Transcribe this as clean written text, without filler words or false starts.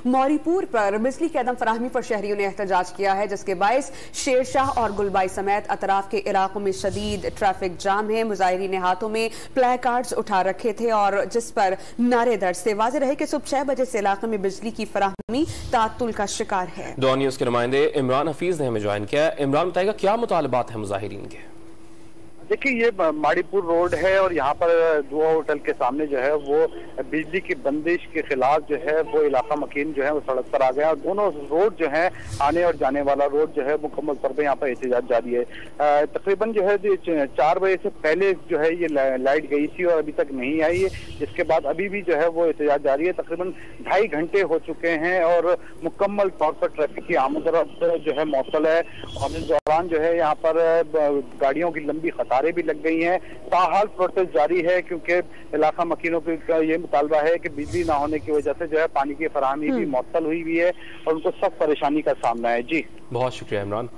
मौरीपुर पर बिजली के अदम फराहमी पर शहरियों ने एहतजाज किया है, जिसके बायस शेरशाह और गुलबाई समेत अतराफ के इलाकों में शदीद ट्रैफिक जाम है। मुजाहिरीन ने हाथों में प्ले कार्ड्स उठा रखे थे और जिस पर नारे दर्ज थे। वाज़ेह रहे कि सुबह 6 बजे से इलाके में बिजली की फराहमी तातुल का शिकार है। दो न्यूज़ के नुमाइंदे इमरान हफीज ने हमें ज्वाइन किया। इमरान बताएगा क्या मुतालबात है मुजाहिरीन के? देखिए, ये माड़ीपुर रोड है और यहाँ पर दुआ होटल के सामने जो है वो बिजली की बंदिश के खिलाफ जो है वो इलाका मकीन जो है वो सड़क पर आ गया और दोनों रोड जो है आने और जाने वाला रोड जो है मुकम्मल तौर पर यहाँ पर एहतजाज जारी है। तकरीबन जो है 4 बजे से पहले जो है ये लाइट गई थी और अभी तक नहीं आई है, जिसके बाद अभी भी जो है वो एहतजाज जारी है। तकरीबन 2.5 घंटे हो चुके हैं और मुकम्मल तौर पर ट्रैफिक की आमद जो है मौसल है और इस दौरान जो है यहाँ पर गाड़ियों की लंबी कतारें भी लग गई हैं। ताहाल प्रोटेस्ट जारी है क्योंकि इलाका मकीनों का ये मुतालबा है कि बिजली ना होने की वजह से जो है पानी की फराहमी भी मुअत्तल हुई है और उनको सख्त परेशानी का सामना है। जी, बहुत शुक्रिया इमरान।